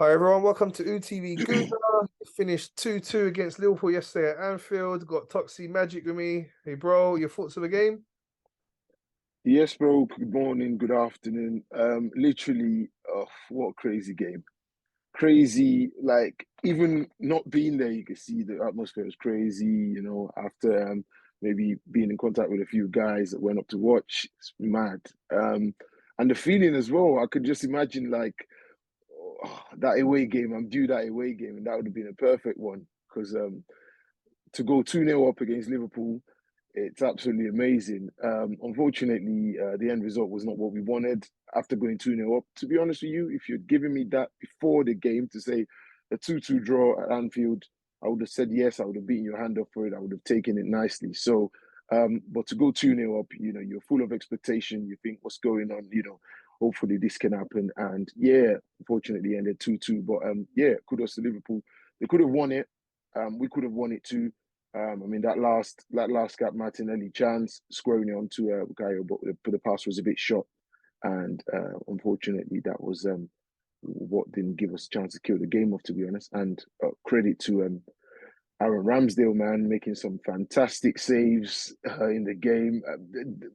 Hi everyone, welcome to UTV Guna. Finished 2-2 against Liverpool yesterday at Anfield. Got Toxie Magic with me. Hey bro, your thoughts of the game? Yes, bro. Good morning, good afternoon. Literally, what a crazy game. Crazy, like even not being there, you could see the atmosphere was crazy, after maybe being in contact with a few guys that went up to watch. It's mad. And the feeling as well, I could just imagine like that away game. I'm due that away game, and that would have been a perfect one because to go 2-0 up against Liverpool, it's absolutely amazing. Unfortunately, the end result was not what we wanted after going 2-0 up. To be honest with you, if you'd given me that before the game to say a 2-2 draw at Anfield, I would have said yes. I would have beaten your hand up for it. I would have taken it nicely. So, but to go 2-0 up, you're full of expectation. You think, what's going on? Hopefully this can happen. And yeah, unfortunately, ended 2-2. But yeah, kudos to Liverpool. They could have won it. We could have won it too. I mean that last gap Martinelli chance squaring it onto Bukayo, but the pass was a bit short, and unfortunately that was what didn't give us a chance to kill the game off, to be honest. And credit to Aaron Ramsdale, man, making some fantastic saves in the game.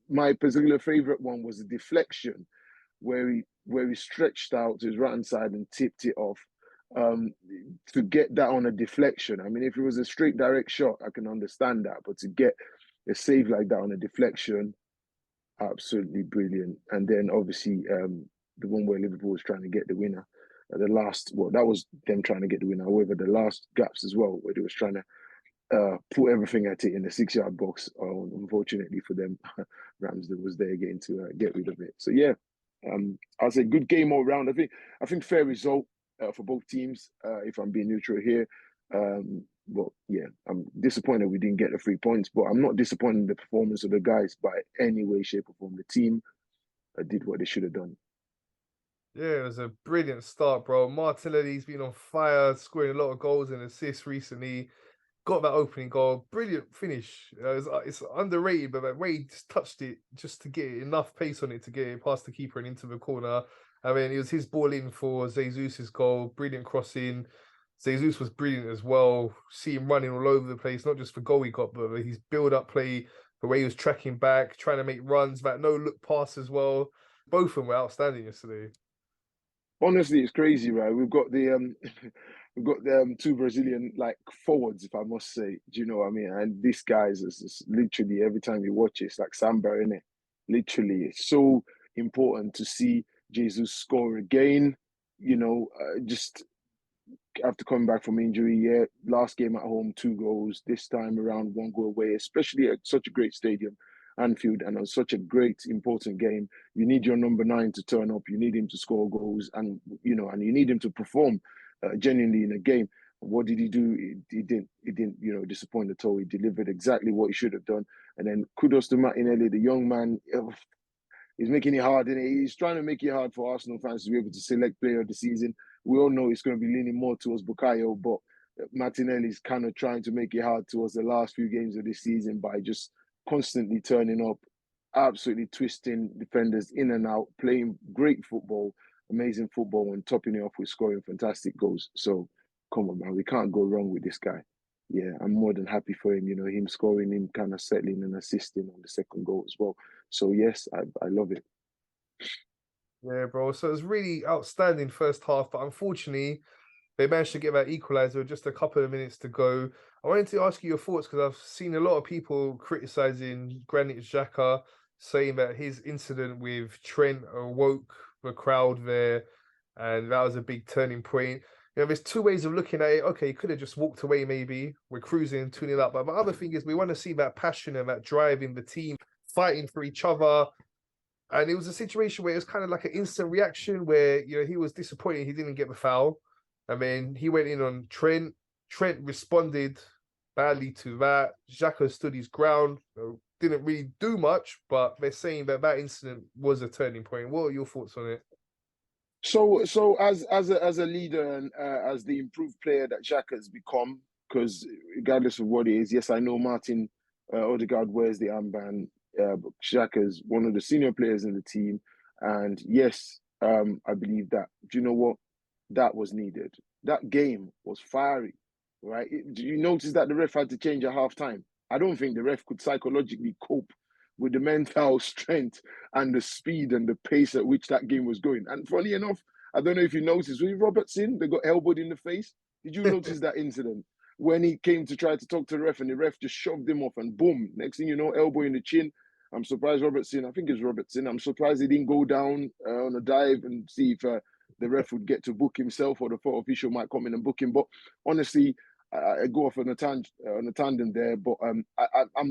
My particular favorite one was the deflection where he stretched out to his right hand side and tipped it off. Um, to get that on a deflection, I mean, if it was a straight direct shot, I can understand that, but to get a save like that on a deflection, absolutely brilliant. And then obviously the one where Liverpool was trying to get the winner. The last, well, that was them trying to get the winner. However, the last gaps as well, where they was trying to put everything at it in the 6 yard box. Unfortunately for them, Ramsdale was there again to get rid of it. So yeah, I'll say good game all round. I think fair result for both teams. If I'm being neutral here, but yeah, I'm disappointed we didn't get the 3 points. But I'm not disappointed in the performance of the guys by any way, shape, or form. The team did what they should have done. Yeah, it was a brilliant start, bro. Martinelli's been on fire, scoring a lot of goals and assists recently. Got that opening goal, brilliant finish. It's underrated, but the way he just touched it just to get enough pace on it to get it past the keeper and into the corner. I mean, it was his ball in for Jesus's goal, brilliant crossing. Jesus was brilliant as well. See him running all over the place, not just for goal he got, but his build-up play, the way he was tracking back, trying to make runs, that no-look pass as well. Both of them were outstanding yesterday. Honestly, it's crazy, right? We've got the we've got the two Brazilian like forwards, if I must say. Do you know what I mean? And these guys is literally every time you watch it, it's like samba, in it. Literally, it's so important to see Jesus score again. Just after coming back from injury, yeah, last game at home, 2 goals. This time around, 1 goal away, especially at such a great stadium, Anfield, and on such a great, important game. You need your number nine to turn up. You need him to score goals, and and you need him to perform genuinely in a game. What did he do? He didn't. He didn't. Disappoint at all. He delivered exactly what he should have done. And then kudos to Martinelli, the young man. He's making it hard, and he's trying to make it hard for Arsenal fans to be able to select player of the season. We all know it's going to be leaning more towards Bukayo, but Martinelli's kind of trying to make it hard towards the last few games of this season by just constantly turning up, absolutely twisting defenders in and out, playing great football, amazing football, and topping it off with scoring fantastic goals. So come on, man, we can't go wrong with this guy. Yeah, I'm more than happy for him. Him scoring, him kind of settling and assisting on the second goal as well. So yes, I love it. Yeah, bro. So it was really outstanding first half, but unfortunately, they managed to get that equaliser with just a couple of minutes to go. I wanted to ask you your thoughts because I've seen a lot of people criticizing Granit Xhaka, saying that his incident with Trent awoke the crowd there, and that was a big turning point. There's two ways of looking at it. Okay, he could have just walked away, maybe. We're cruising, tuning up. But the other thing is, we want to see that passion and that drive in the team, fighting for each other. And it was a situation where it was kind of like an instant reaction where, he was disappointed he didn't get the foul. I mean, he went in on Trent. Trent responded badly to that. Xhaka stood his ground. Didn't really do much, but they're saying that that incident was a turning point. What are your thoughts on it? So as a leader and as the improved player that Xhaka has become, because regardless of what it is, yes, I know Martin Odegaard wears the armband, but Xhaka is one of the senior players in the team, and yes, I believe that. Do you know what? that was needed. That game was fiery, right? Do you notice that the ref had to change at halftime? I don't think the ref could psychologically cope with the mental strength and the speed and the pace at which that game was going. And funny enough, I don't know if you noticed, when Robertson, they got elbowed in the face. Did you notice that incident? When he came to try to talk to the ref and the ref just shoved him off and boom, next thing you know, elbow in the chin. I'm surprised Robertson, I think it's Robertson, I'm surprised he didn't go down on a dive and see if the ref would get to book himself or the photo official might come in and book him. But honestly, I go off on a tangent there, but I'm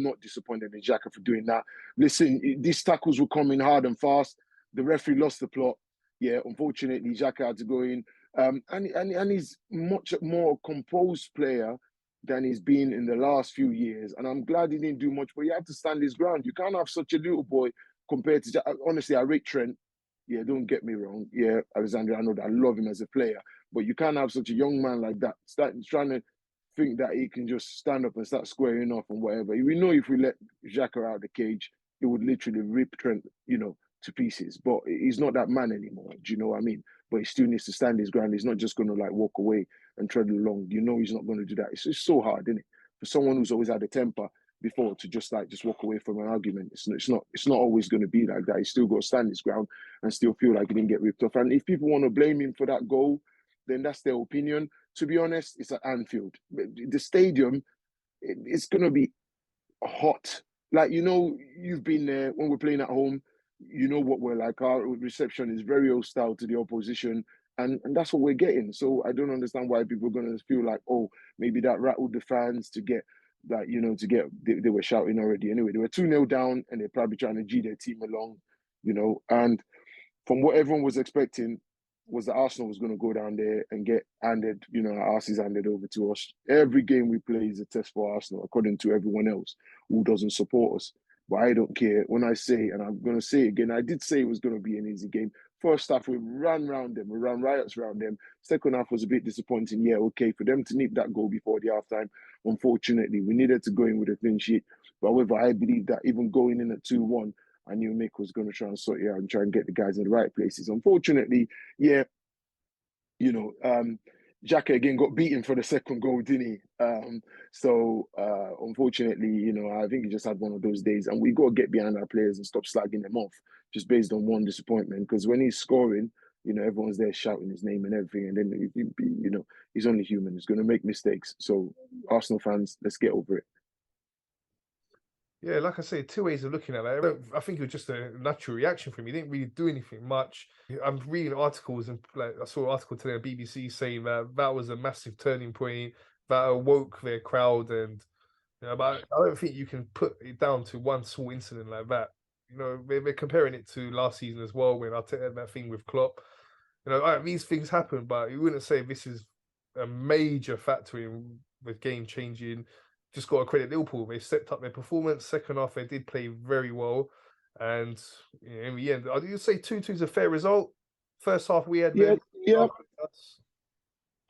not disappointed in Xhaka for doing that. Listen, these tackles were coming hard and fast. The referee lost the plot. Yeah, unfortunately, Xhaka had to go in. And he's much more composed player than he's been in the last few years. And I'm glad he didn't do much, but he had to stand his ground. You can't have such a little boy compared to Xhaka. Honestly, I rate Trent. Yeah, don't get me wrong. Yeah, Alexander Arnold, I love him as a player. But you can't have such a young man like that trying to think that he can just stand up and start squaring off and whatever. We know if we let Xhaka out of the cage, it would literally rip Trent, to pieces. But he's not that man anymore. Do you know what I mean? But he still needs to stand his ground. He's not just going to like walk away and tread along. You know he's not going to do that. It's just so hard, isn't it? For someone who's always had a temper before to just walk away from an argument. It's not always going to be like that. He's still got to stand his ground and still feel like he didn't get ripped off. And if people want to blame him for that goal, then that's their opinion. To be honest, it's at Anfield. The stadium, it's going to be hot. Like, you've been there when we're playing at home. You know what we're like. Our reception is very hostile to the opposition. And that's what we're getting. So I don't understand why people are going to feel like, oh, maybe that rattled the fans to get they were shouting already. Anyway, they were 2-0 down and they're probably trying to G their team along, and from what everyone was expecting was that Arsenal was going to go down there and get handed, our asses handed over to us. Every game we play is a test for Arsenal, according to everyone else who doesn't support us. But I don't care. When I say, and I'm going to say it again, I did say it was going to be an easy game. First half, we ran round them. We ran riots around them. Second half was a bit disappointing. Yeah, okay, for them to nick that goal before the halftime, unfortunately, we needed to go in with a clean sheet. But however, I believe that even going in at 2-1, I knew Mick was going to try and sort it out and try and get the guys in the right places. Unfortunately, yeah, Xhaka again got beaten for the second goal, didn't he? So unfortunately, I think he just had one of those days, and we got to get behind our players and stop slagging them off just based on one disappointment. Because when he's scoring, everyone's there shouting his name and everything, and then he's only human. He's going to make mistakes. So Arsenal fans, let's get over it. Yeah, like I say, two ways of looking at it. I think it was just a natural reaction for him. He didn't really do anything much. I'm reading articles, and I saw an article today on BBC saying that was a massive turning point that awoke their crowd, and but I don't think you can put it down to one small incident like that. They're comparing it to last season as well when I had that thing with Klopp. These things happen, but you wouldn't say this is a major factor in the game changing. Just got to credit Liverpool. They stepped up their performance. Second half, they did play very well. And in the end, you say 2-2 is a fair result. First half, we had yeah, them. yeah.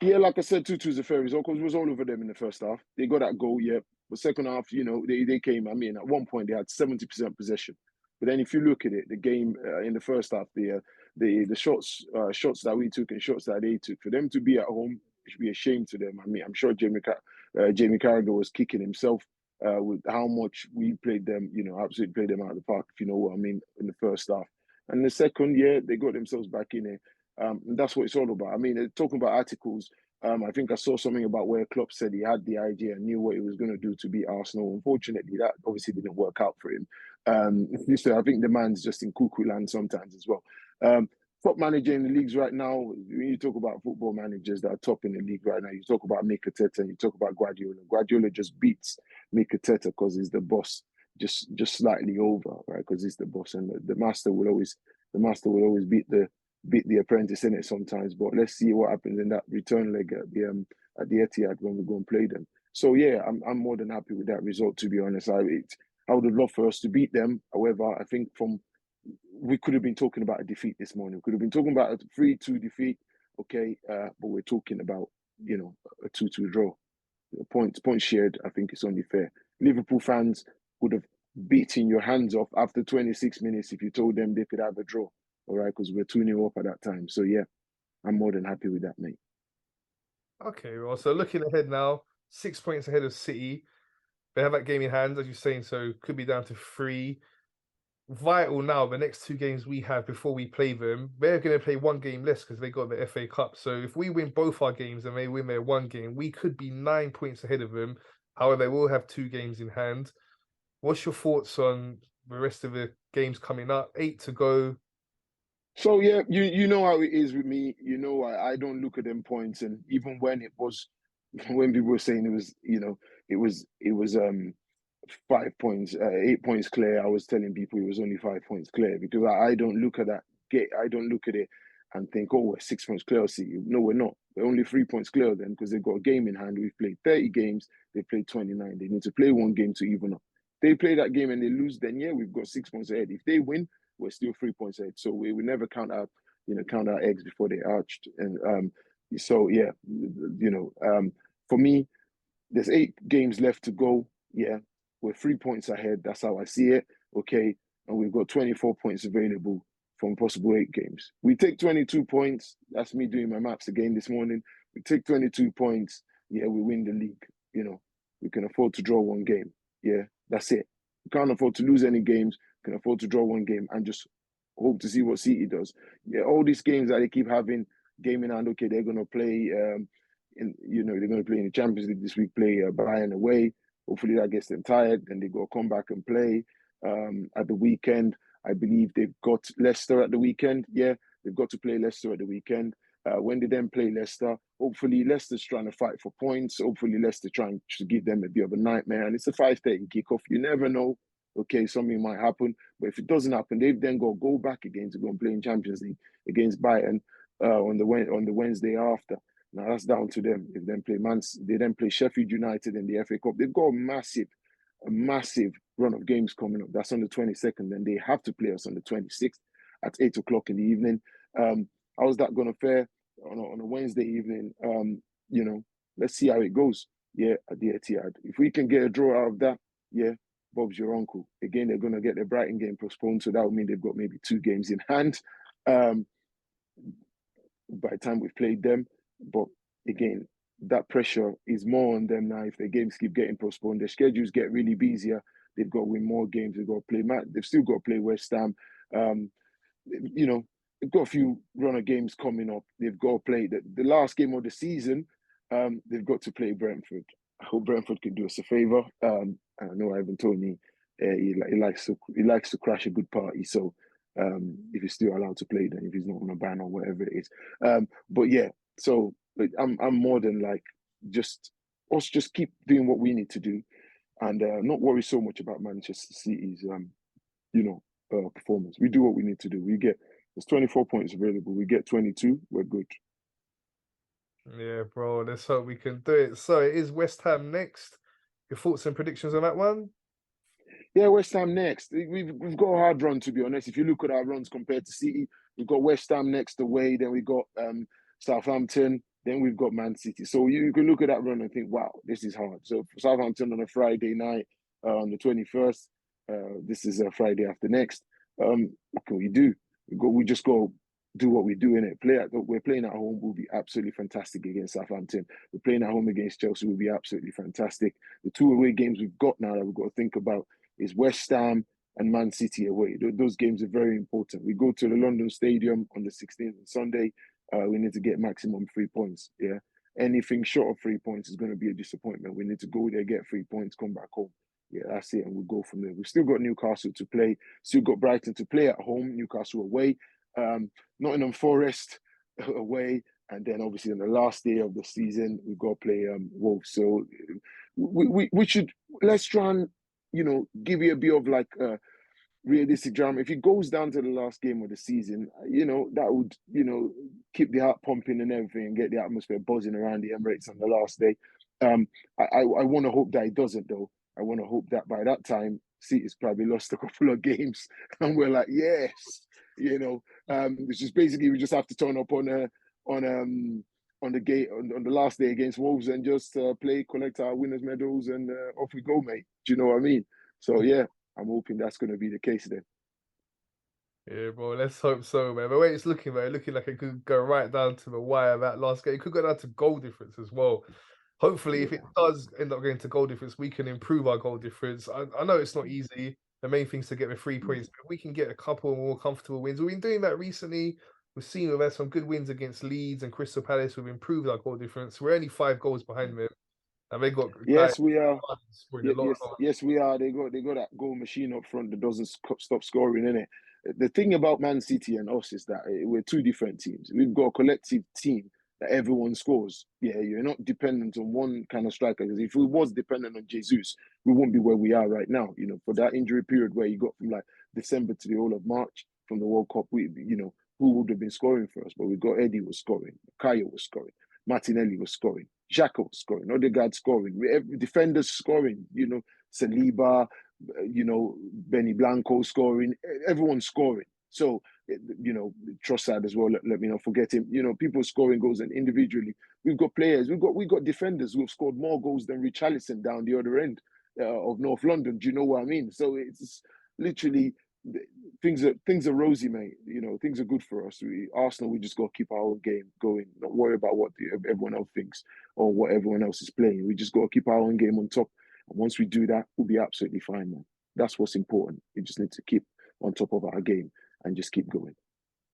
Yeah, like I said, 2-2 is a fair result because it was all over them in the first half. They got that goal, yeah. But second half, they came. I mean, at one point they had 70% possession. But then if you look at it, the game in the first half, the shots that we took and shots that they took, for them to be at home, it should be a shame to them. I mean, I'm sure Jamie Carragher was kicking himself with how much we played them, absolutely played them out of the park, if you know what I mean, in the first half. And the second, yeah, they got themselves back in it. And that's what it's all about. I mean, talking about articles, I think I saw something about where Klopp said he had the idea and knew what he was going to do to beat Arsenal. Unfortunately, that obviously didn't work out for him. So I think the man's just in cuckoo land sometimes as well. Top manager in the leagues right now, when you talk about football managers that are top in the league right now, you talk about Mikel Arteta and you talk about Guardiola. Guardiola just beats Mikel Arteta because he's the boss, just slightly over, right? Because he's the boss, and the master will always beat the apprentice in it sometimes. But let's see what happens in that return leg at the Etihad when we go and play them. So yeah, I'm more than happy with that result, to be honest. I would have loved for us to beat them. However, I think we could have been talking about a defeat this morning. We could have been talking about a 3-2 defeat, okay, but we're talking about a 2-2 draw. Points shared. I think it's only fair. Liverpool fans would have beaten your hands off after 26 minutes if you told them they could have a draw. All right, because we're 2-0 up at that time. So yeah, I'm more than happy with that, mate. Okay, well, so looking ahead now, 6 points ahead of City. They have that game in hand, as you're saying, so could be down to three. Vital now, the next two games we have before we play them, they're going to play one game less because they got the FA Cup. So if we win both our games and they win their one game, we could be 9 points ahead of them. However, they will have two games in hand. What's your thoughts on the rest of the games coming up? 8 to go. So yeah, you know how it is with me. You know, I don't look at them points, and even when it was when people were saying it was, it was 5 points, 8 points clear. I was telling people it was only 5 points clear because I don't look at that gate. I don't look at it and think, oh, we're 6 points clear. See, no, we're not. We're only 3 points clear then because they've got a game in hand. We've played 30 games. They played 29. They need to play one game to even up. They play that game and they lose, then yeah, we've got 6 points ahead. If they win, we're still 3 points ahead. So we never count our eggs before they arched. And so yeah, for me, there's 8 games left to go. Yeah, we're 3 points ahead. That's how I see it. Okay, and we've got 24 points available from possible 8 games. We take 22 points. That's me doing my maths again this morning. We take 22 points. Yeah, we win the league. We can afford to draw one game. Yeah, that's it. We can't afford to lose any games. We can afford to draw one game and just hope to see what City does. Yeah, all these games that they keep having, game in hand. Okay, they're gonna play. They're going to play in the Champions League this week, play Bayern away. Hopefully that gets them tired. Then they go come back and play at the weekend. I believe they've got Leicester at the weekend. Yeah, they've got to play Leicester at the weekend. When they then play Leicester, hopefully Leicester's trying to fight for points. Hopefully Leicester trying to give them a bit of a nightmare. And it's a 5:30 kickoff. You never know. Okay, something might happen. But if it doesn't happen, they've then got to go back again to go and play in Champions League against Bayern on the Wednesday after. Now that's down to them. They then play Sheffield United in the FA Cup. They've got a massive run of games coming up. That's on the 22nd, and they have to play us on the 26th at 8 o'clock in the evening. How's that going to fare on a Wednesday evening? Let's see how it goes. Yeah, at the Etihad. If we can get a draw out of that, yeah, Bob's your uncle. Again, they're going to get their Brighton game postponed, so that would mean they've got maybe 2 games in hand. By the time we've played them. But again, that pressure is more on them now. If their games keep getting postponed, their schedules get really busier. They've got to win more games. They've got to play. They've still got to play West Ham. They've got a few runner games coming up. They've got to play the last game of the season. They've got to play Brentford. I hope Brentford can do us a favour. I know Ivan Toney, he likes to crash a good party. So if he's still allowed to play, then if he's not on a ban or whatever it is. But yeah, so I'm more than like us just keep doing what we need to do and not worry so much about Manchester City's performance. We do what we need to do. There's 24 points available. We get 22. We're good. Yeah, bro. Let's hope we can do it. So it is West Ham next. Your thoughts and predictions on that one? Yeah, West Ham next. We've got a hard run, to be honest. If you look at our runs compared to City, we've got West Ham next away, then we've got Southampton, then we've got Man City. So you can look at that run and think, wow, this is hard. So for Southampton on a Friday night on the 21st, this is a Friday after next. What can we do? We just go do what we do in it. We're playing at home. We'll be absolutely fantastic against Southampton. We're playing at home against Chelsea. We'll be absolutely fantastic. The 2 away games we've got now that we've got to think about is West Ham and Man City away. Those games are very important. We go to the London Stadium on the 16th on Sunday. We need to get maximum 3 points. Yeah, anything short of 3 points is going to be a disappointment. We need to go there, get 3 points, come back home. Yeah, that's it, and we'll go from there. We've still got Newcastle to play. Still got Brighton to play at home. Newcastle away. Nottingham Forest away. And then obviously on the last day of the season, we've got to play Wolves. So we should, let's try and, give you a bit of like realistic drama. If it goes down to the last game of the season, that would, keep the heart pumping and everything and get the atmosphere buzzing around the Emirates on the last day. I want to hope that it doesn't, though. I want to hope that by that time, City's probably lost a couple of games and we're like, yes, it's just basically we just have to turn up on the gate on the last day against Wolves and just play, collect our winners' medals, and off we go, mate. Do you know what I mean? So yeah, I'm hoping that's going to be the case then. Yeah, bro. Let's hope so, man. The way it's looking, man, looking like it could go right down to the wire that last game. It could go down to goal difference as well. Hopefully, if it Yeah. does end up going to goal difference, we can improve our goal difference. I know it's not easy. The main thing is to get the 3 points, but if we can get a couple more comfortable wins. We've been doing that recently. We've had some good wins against Leeds and Crystal Palace. We've improved our goal difference. We're only 5 goals behind them, and they got guys Yes, we are. scoring a lot of goals. Yes, we are. They got that goal machine up front that doesn't stop scoring in it. The thing about Man City and us is that we're two different teams. We've got a collective team that everyone scores. Yeah, you're not dependent on one kind of striker. Because if we was dependent on Jesus, we wouldn't be where we are right now. You know, for that injury period where you got from like December to the whole of March from the World Cup, who would have been scoring for us? But we got Eddie was scoring, Kaya was scoring, Martinelli was scoring. Xhaka scoring, Odegaard scoring, defenders scoring, Saliba, Benny Blanco scoring, everyone's scoring. So, Trossard as well, let me not forget him. People scoring goals and individually. We've got players, we've got defenders who have scored more goals than Richarlison down the other end of North London. Do you know what I mean? So it's literally things are rosy, mate. Things are good for us. Arsenal, we just got to keep our own game going. Not worry about what everyone else thinks or what everyone else is playing. We just got to keep our own game on top. And once we do that, we'll be absolutely fine, man. That's what's important. We just need to keep on top of our game and just keep going.